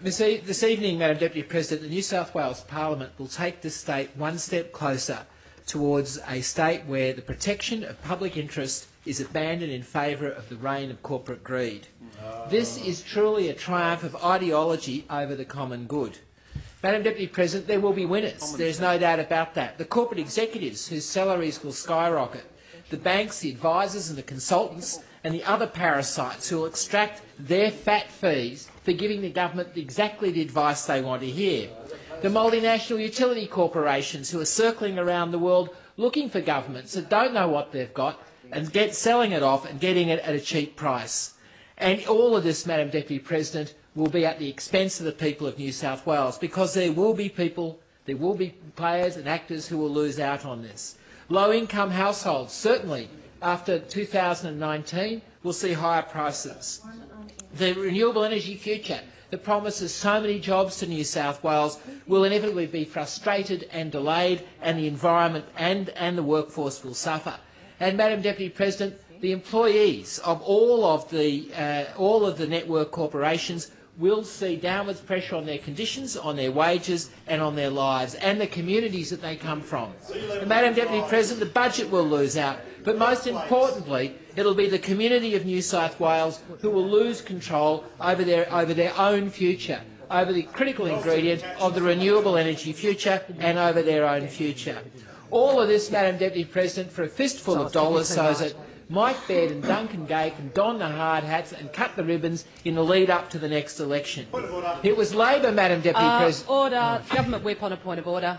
This evening, Madam Deputy President, the New South Wales Parliament will take this state one step closer towards a state where the protection of public interest is abandoned in favour of the reign of corporate greed. This is truly a triumph of ideology over the common good. Madam Deputy President, there will be winners. There is no doubt about that. The corporate executives whose salaries will skyrocket, the banks, the advisors and the consultants and the other parasites who will extract their fat fees for giving the government exactly the advice they want to hear. The multinational utility corporations who are circling around the world looking for governments that don't know what they've got and selling it off and getting it at a cheap price. And all of this, Madam Deputy President, will be at the expense of the people of New South Wales, because there will be players and actors who will lose out on this. Low-income households, certainly after 2019, will see higher prices. The renewable energy future that promises so many jobs to New South Wales will inevitably be frustrated and delayed, and the environment and the workforce will suffer. And, Madam Deputy President, the employees of all of the network corporations will see downwards pressure on their conditions, on their wages and on their lives and the communities that they come from. And, Madam Deputy President, the budget will lose out, but most importantly it will be the community of New South Wales who will lose control over their own future, over the critical ingredient of the renewable energy future and over their own future. All of this, Madam Deputy President, for a fistful of dollars so that Mike Baird and Duncan Kaye can don the hard hats and cut the ribbons in the lead up to the next election. It was Labor, Madam Deputy President. Order. Government whip on a point of order.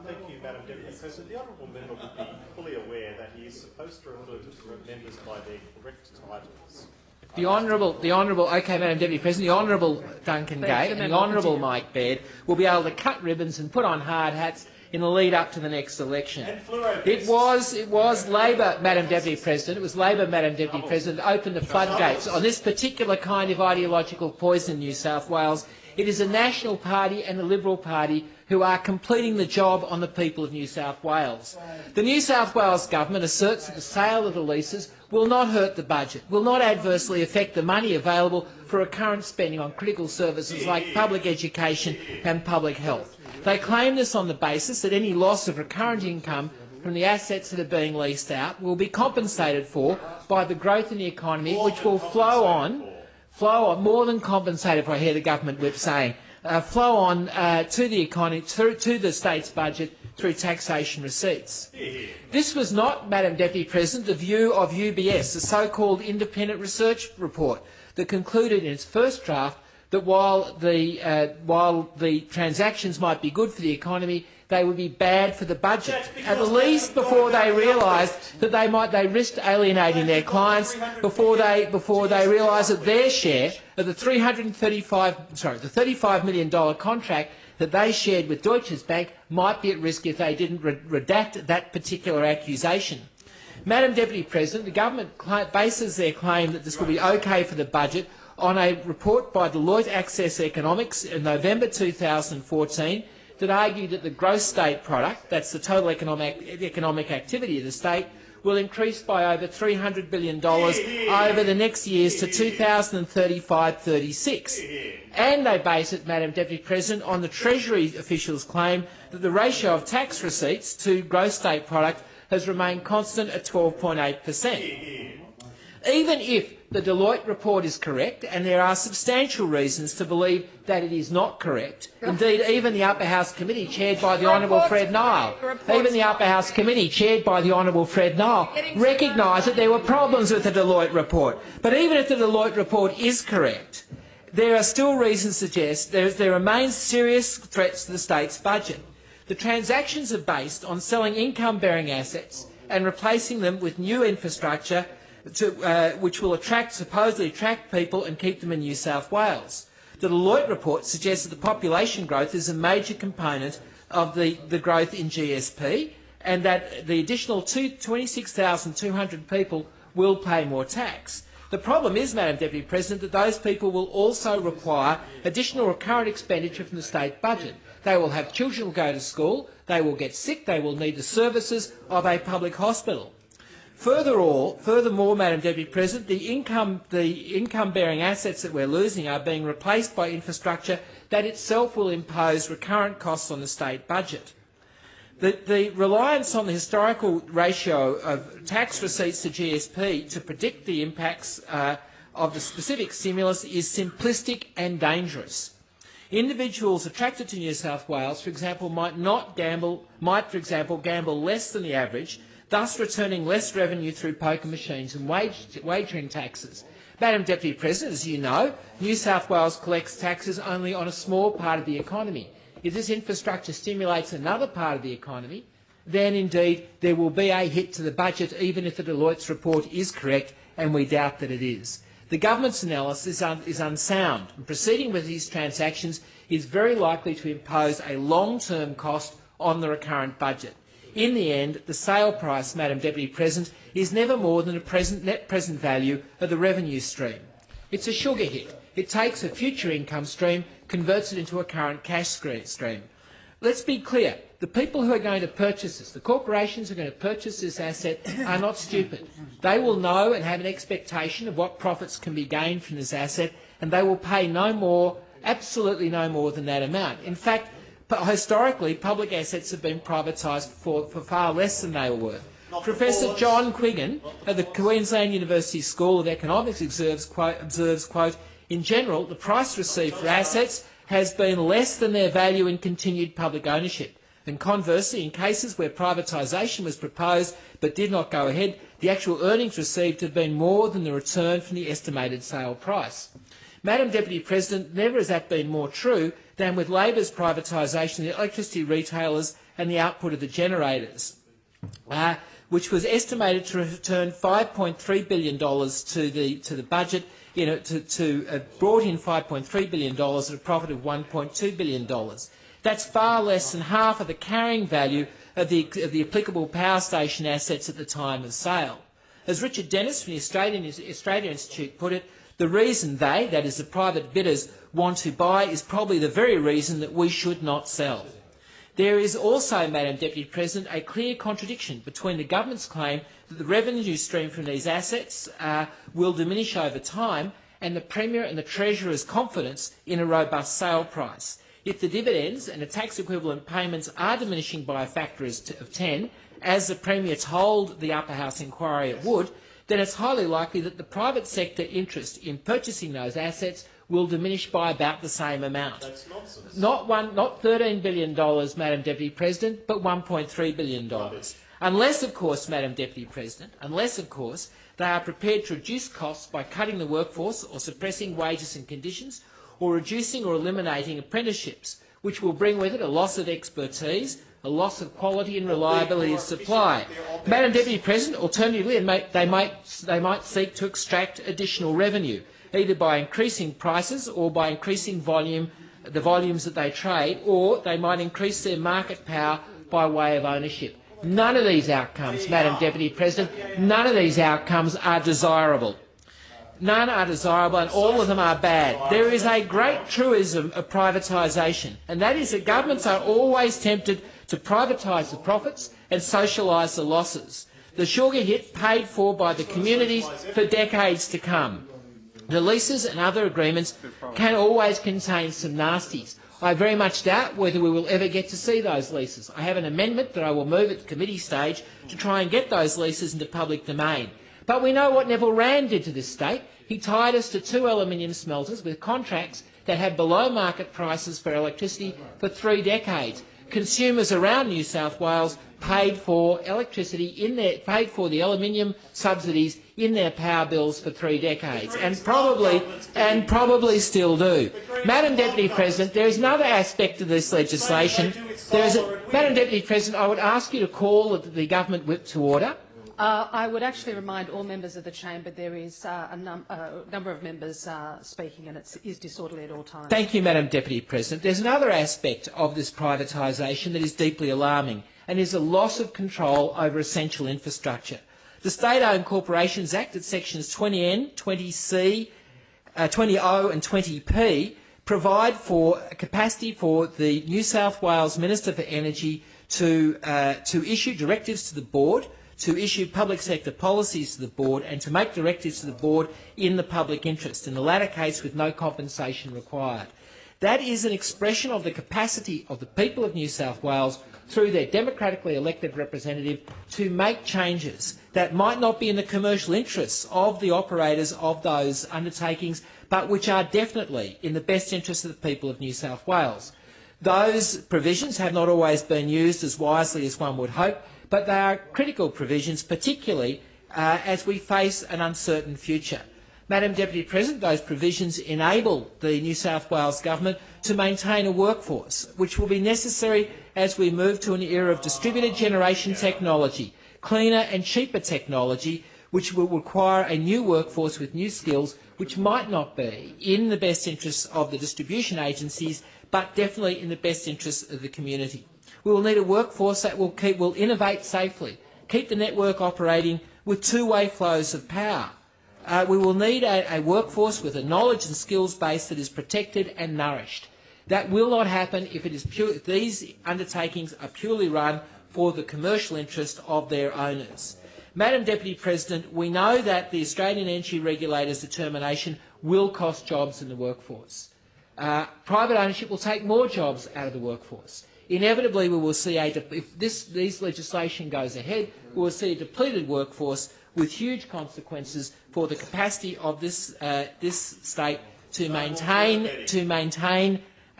Thank you, Madam Deputy President. The honourable member would be fully aware that he is supposed to refer to members by their correct titles. Okay, Madam Deputy President, the Honourable Duncan Kaye and the Honourable Mike Baird will be able to cut ribbons and put on hard hats in the lead up to the next election. It was Labor, Madam Deputy President. It was Labor, Madam Deputy President, that opened the floodgates on this particular kind of ideological poison in New South Wales. It is the National Party and the Liberal Party who are completing the job on the people of New South Wales. The New South Wales Government asserts that the sale of the leases will not hurt the budget, will not adversely affect the money available for recurrent spending on critical services like public education and public health. They claim this on the basis that any loss of recurrent income from the assets that are being leased out will be compensated for by the growth in the economy, which will flow on, more than compensated for, I hear the government whip saying, flow on to the economy, to the state's budget through taxation receipts. This was not, Madam Deputy President, the view of UBS, the so-called independent research report that concluded in its first draft that while the transactions might be good for the economy, they would be bad for the budget, at least before they realised that they risked alienating their clients, before they realised that their share of the $35 million contract that they shared with Deutsche Bank might be at risk if they didn't redact that particular accusation. Madam Deputy President, the government bases their claim that this will be okay for the budget on a report by Deloitte Access Economics in November 2014 that argued that the gross state product, that's the total economic activity of the state, will increase by over $300 billion over the next years to 2035-36. And they base it, Madam Deputy President, on the Treasury officials' claim that the ratio of tax receipts to gross state product has remained constant at 12.8%. Even if the Deloitte report is correct, and there are substantial reasons to believe that it is not correct, indeed even the Upper House Committee chaired by the Honourable Fred Nile, recognised that there were problems with the Deloitte report. But even if the Deloitte report is correct, there are still reasons to suggest there remains serious threats to the state's budget. The transactions are based on selling income-bearing assets and replacing them with new infrastructure which will supposedly attract people and keep them in New South Wales. The Deloitte report suggests that the population growth is a major component of the growth in GSP, and that the additional 26,200 people will pay more tax. The problem is, Madam Deputy President, that those people will also require additional recurrent expenditure from the state budget. They will have children who go to school, they will get sick, they will need the services of a public hospital. Furthermore, Madam Deputy President, the income-bearing assets that we're losing are being replaced by infrastructure that itself will impose recurrent costs on the state budget. The reliance on the historical ratio of tax receipts to GSP to predict the impacts of the specific stimulus is simplistic and dangerous. Individuals attracted to New South Wales, for example, might gamble less than the average, thus returning less revenue through poker machines and wagering taxes. Madam Deputy President, as you know, New South Wales collects taxes only on a small part of the economy. If this infrastructure stimulates another part of the economy, then indeed there will be a hit to the budget, even if the Deloitte's report is correct, and we doubt that it is. The government's analysis is unsound, and proceeding with these transactions is very likely to impose a long-term cost on the recurrent budget. In the end, the sale price, Madam Deputy President, is never more than a net present value of the revenue stream. It's a sugar hit. It takes a future income stream, converts it into a current cash stream. Let's be clear. The people who are going to purchase this, the corporations who are going to purchase this asset, are not stupid. They will know and have an expectation of what profits can be gained from this asset, and they will pay no more, absolutely no more than that amount. In fact, historically, public assets have been privatised for far less than they were worth. Professor John Quiggin of the Queensland University School of Economics observes, quote, in general, the price received for assets has been less than their value in continued public ownership. And conversely, in cases where privatisation was proposed but did not go ahead, the actual earnings received have been more than the return from the estimated sale price. Madam Deputy President, never has that been more true than with Labor's privatisation of the electricity retailers and the output of the generators, which was estimated to return $5.3 billion to the budget, brought in $5.3 billion at a profit of $1.2 billion. That's far less than half of the carrying value of the applicable power station assets at the time of sale. As Richard Dennis from the Australian Institute put it, the reason they, that is the private bidders, want to buy is probably the very reason that we should not sell. There is also, Madam Deputy President, a clear contradiction between the government's claim that the revenue stream from these assets will diminish over time and the Premier and the Treasurer's confidence in a robust sale price. If the dividends and the tax equivalent payments are diminishing by a factor of 10, as the Premier told the Upper House inquiry it would, then it's highly likely that the private sector interest in purchasing those assets will diminish by about the same amount. That's nonsense. Not $13 billion, Madam Deputy President, but $1.3 billion. Unless, of course, Madam Deputy President, they are prepared to reduce costs by cutting the workforce or suppressing wages and conditions, or reducing or eliminating apprenticeships, which will bring with it a loss of expertise, a loss of quality and reliability of supply. Madam Deputy President, alternatively, they might seek to extract additional revenue, either by increasing prices or by increasing the volumes that they trade, or they might increase their market power by way of ownership. None of these outcomes, Madam Deputy President, none of these outcomes are desirable. None are desirable and all of them are bad. There is a great truism of privatisation, and that is that governments are always tempted to privatise the profits and socialise the losses. The sugar hit paid for by the communities for decades to come. The leases and other agreements can always contain some nasties. I very much doubt whether we will ever get to see those leases. I have an amendment that I will move at the committee stage to try and get those leases into public domain. But we know what Neville Wran did to this state. He tied us to 2 aluminium smelters with contracts that had below market prices for electricity for 3 decades. Consumers around New South Wales paid for paid for the aluminium subsidies in their power bills for 3 decades, and probably still do. Madam Deputy President, there is another aspect of this legislation. Madam Deputy President, I would ask you to call the government whip to order. I would actually remind all members of the chamber there is a number of members speaking, and it is disorderly at all times. Thank you, Madam Deputy President. There's another aspect of this privatisation that is deeply alarming, and is a loss of control over essential infrastructure. The State-Owned Corporations Act at sections 20N, 20C, 20O and 20P provide for a capacity for the New South Wales Minister for Energy to issue directives to the Board to issue public sector policies to the board and to make directives to the board in the public interest, in the latter case with no compensation required. That is an expression of the capacity of the people of New South Wales through their democratically elected representative to make changes that might not be in the commercial interests of the operators of those undertakings, but which are definitely in the best interest of the people of New South Wales. Those provisions have not always been used as wisely as one would hope, but they are critical provisions, particularly as we face an uncertain future. Madam Deputy President, those provisions enable the New South Wales Government to maintain a workforce which will be necessary as we move to an era of distributed generation technology, cleaner and cheaper technology, which will require a new workforce with new skills which might not be in the best interests of the distribution agencies, but definitely in the best interests of the community. We will need a workforce that will innovate safely, keep the network operating with two-way flows of power. We will need a workforce with a knowledge and skills base that is protected and nourished. That will not happen if these undertakings are purely run for the commercial interest of their owners. Madam Deputy President, we know that the Australian Energy Regulator's determination will cost jobs in the workforce. Private ownership will take more jobs out of the workforce. Inevitably, we will see if this legislation goes ahead, we will see a depleted workforce with huge consequences for the capacity of this state to maintain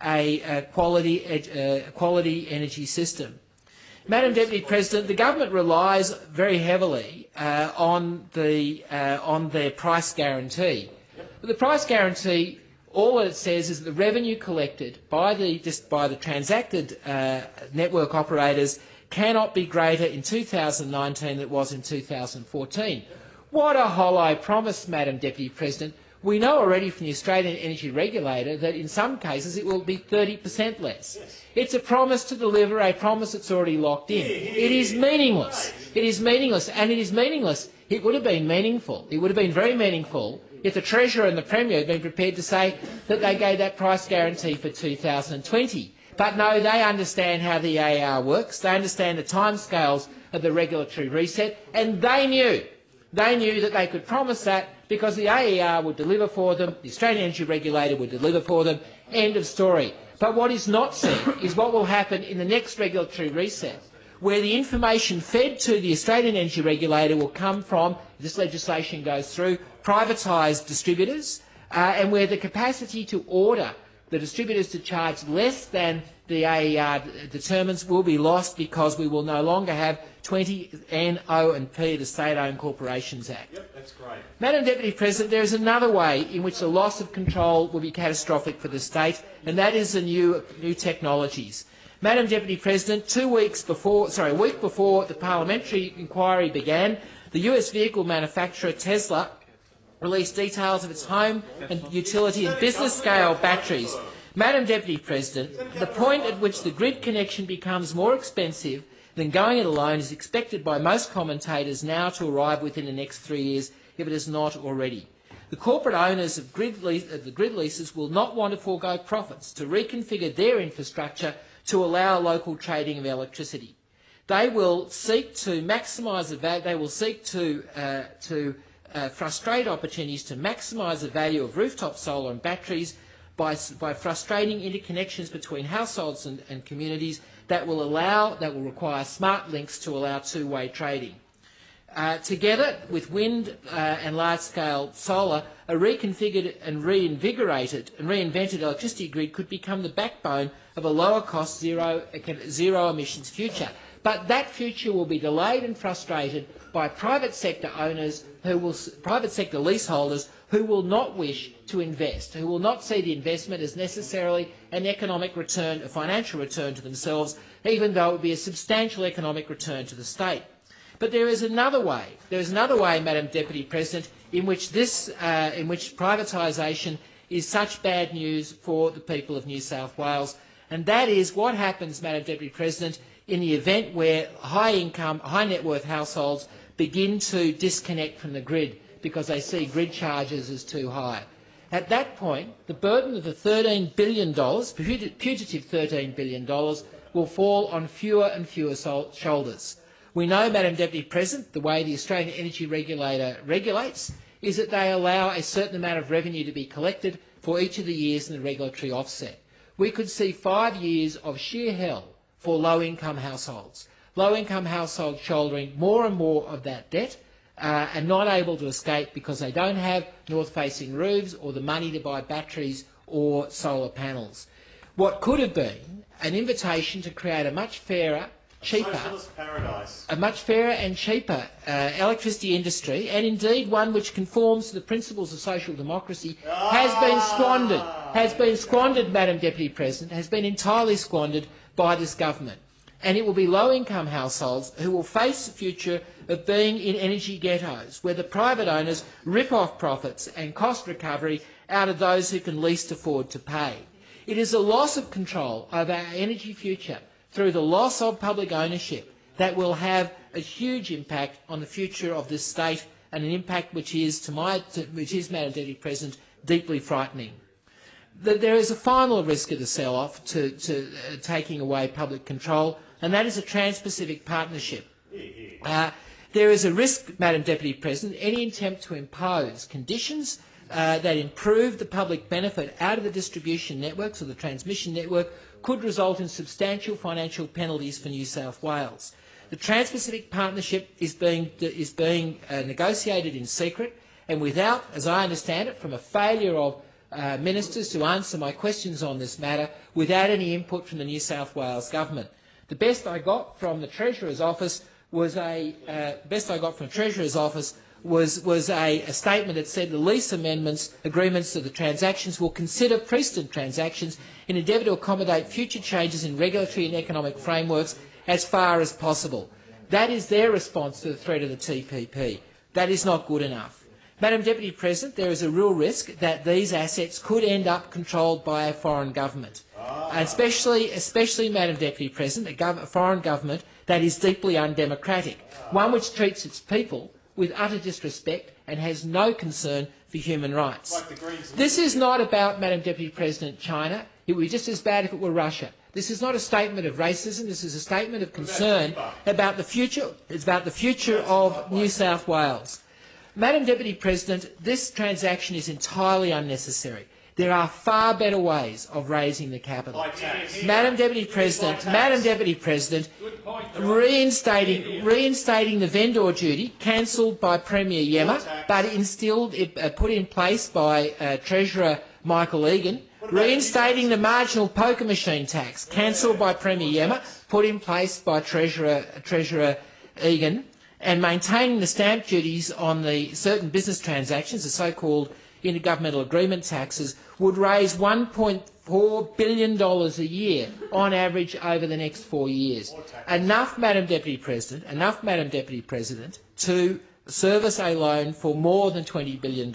a quality energy system. Madam Deputy President, the government relies very heavily on their price guarantee. But the price guarantee, all it says is that the revenue collected by the transacted network operators cannot be greater in 2019 than it was in 2014. What a hollow promise, Madam Deputy President. We know already from the Australian Energy Regulator that in some cases it will be 30% less. It's a promise to deliver a promise that's already locked in. It is meaningless. It is meaningless, and it is meaningless. It would have been meaningful. It would have been very meaningful if the Treasurer and the Premier had been prepared to say that they gave that price guarantee for 2020. But no, they understand how the AER works. They understand the timescales of the regulatory reset, and they knew that they could promise that because the AER would deliver for them, the Australian Energy Regulator would deliver for them, end of story. But what is not said is what will happen in the next regulatory reset, where the information fed to the Australian Energy Regulator will come from, if this legislation goes through, privatised distributors, and where the capacity to order the distributors to charge less than the AER determines will be lost because we will no longer have 20 N-O&P, the State-Owned Corporations Act. Yep, that's great. Madam Deputy President, there is another way in which the loss of control will be catastrophic for the state, and that is the new technologies. Madam Deputy President, a week before the parliamentary inquiry began, the US vehicle manufacturer Tesla released details of its home and utility and business-scale batteries. Madam Deputy President, the point at which the grid connection becomes more expensive than going it alone is expected by most commentators now to arrive within the next 3 years, if it is not already. The corporate owners of the grid leases will not want to forego profits to reconfigure their infrastructure to allow local trading of electricity. They will seek to maximise the value. They will seek to frustrate opportunities to maximise the value of rooftop solar and batteries by frustrating interconnections between households and communities that will require smart links to allow two-way trading. Together with wind and large-scale solar, a reconfigured and reinvigorated and reinvented electricity grid could become the backbone of a lower-cost, zero-emissions future. But that future will be delayed and frustrated by private sector owners, private sector leaseholders who will not wish to invest, who will not see the investment as necessarily an economic return, a financial return to themselves, even though it would be a substantial economic return to the state. But there is another way. There is another way, Madam Deputy President, in which privatisation is such bad news for the people of New South Wales, and that is what happens, Madam Deputy President, in the event where high-income, high-net-worth households begin to disconnect from the grid because they see grid charges as too high. At that point, the burden of the $13 billion, putative $13 billion, will fall on fewer and fewer shoulders. We know, Madam Deputy President, the way the Australian Energy Regulator regulates is that they allow a certain amount of revenue to be collected for each of the years in the regulatory offset. We could see 5 years of sheer hell for low-income households shouldering more and more of that debt and not able to escape because they don't have north-facing roofs or the money to buy batteries or solar panels. What could have been an invitation to create a much fairer, cheaper, a much fairer and cheaper electricity industry, and indeed one which conforms to the principles of social democracy, has been squandered, Madam Deputy President, has been entirely squandered by this government. And it will be low-income households who will face the future of being in energy ghettos, where the private owners rip off profits and cost recovery out of those who can least afford to pay. It is a loss of control over our energy future through the loss of public ownership that will have a huge impact on the future of this state, and an impact which is, Madam Deputy President, deeply frightening. There is a final risk of the sell-off to taking away public control, and that is a Trans-Pacific partnership. There is a risk, Madam Deputy President, any attempt to impose conditions that improve the public benefit out of the distribution networks or the transmission network could result in substantial financial penalties for New South Wales. The Trans-Pacific partnership is being negotiated in secret, and without, as I understand it, from a failure of ministers to answer my questions on this matter, without any input from the New South Wales government. The best I got from the Treasurer's office was a statement that said the lease agreements to the transactions will consider precedent transactions in endeavour to accommodate future changes in regulatory and economic frameworks as far as possible. That is their response to the threat of the TPP. That is not good enough. Madam Deputy President, there is a real risk that these assets could end up controlled by a foreign government, and especially, Madam Deputy President, a foreign government that is deeply undemocratic, one which treats its people with utter disrespect and has no concern for human rights. This is not about, Madam Deputy President, China. It would be just as bad if it were Russia. This is not a statement of racism. This is a statement of concern about the future. It's about the future of New South Wales. Madam Deputy President, this transaction is entirely unnecessary. There are far better ways of raising the capital. Madam Deputy President, reinstating the vendor duty, cancelled by Premier Yema, but put in place by Treasurer Michael Egan. Reinstating the marginal poker machine tax, cancelled by Premier Yema, put in place by Treasurer Egan. And maintaining the stamp duties on the certain business transactions, the so-called intergovernmental agreement taxes, would raise $1.4 billion a year on average over the next 4 years. Enough, Madam Deputy President, to service a loan for more than $20 billion.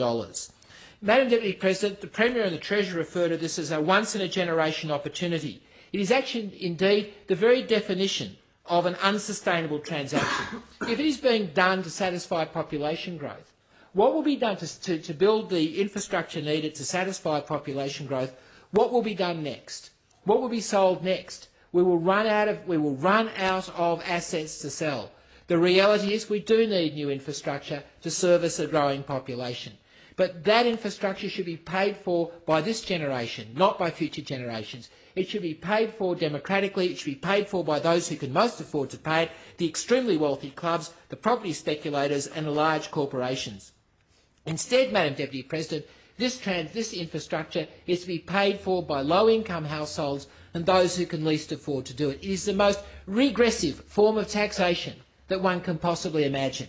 Madam Deputy President, the Premier and the Treasurer refer to this as a once-in-a-generation opportunity. It is actually, indeed, the very definition of an unsustainable transaction. If it is being done to satisfy population growth, what will be done to build the infrastructure needed to satisfy population growth? What will be done next? What will be sold next? We will run out of assets to sell. The reality is we do need new infrastructure to service a growing population. But that infrastructure should be paid for by this generation, not by future generations. It should be paid for democratically. It should be paid for by those who can most afford to pay it, the extremely wealthy clubs, the property speculators and the large corporations. Instead, Madam Deputy President, this infrastructure is to be paid for by low-income households and those who can least afford to do it. It is the most regressive form of taxation that one can possibly imagine.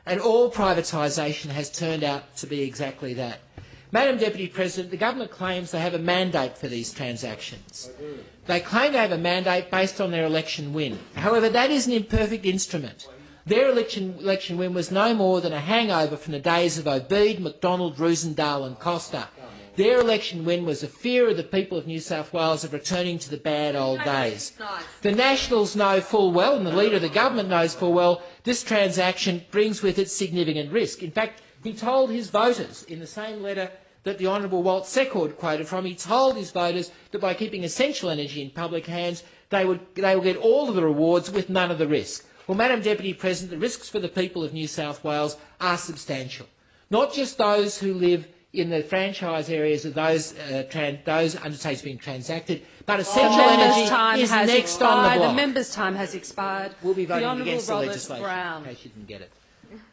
And all privatisation has turned out to be exactly that. Madam Deputy President, the government claims they have a mandate for these transactions. They claim they have a mandate based on their election win. However, that is an imperfect instrument. Their election win was no more than a hangover from the days of Obeid, McDonald, Roosendahl and Costa. Their election win was the fear of the people of New South Wales of returning to the bad old days. The Nationals know full well, and the Leader of the government knows full well, this transaction brings with it significant risk. In fact, he told his voters, in the same letter that the Honourable Walt Secord quoted from, he told his voters that by keeping essential energy in public hands, they will get all of the rewards with none of the risk. Well, Madam Deputy President, the risks for the people of New South Wales are substantial. Not just those who live in the franchise areas of those undertakes being transacted, but essential energy is next on the block. The member's time has expired. We'll be voting the Honourable against the Robert legislation, Brown. in case you didn't get it.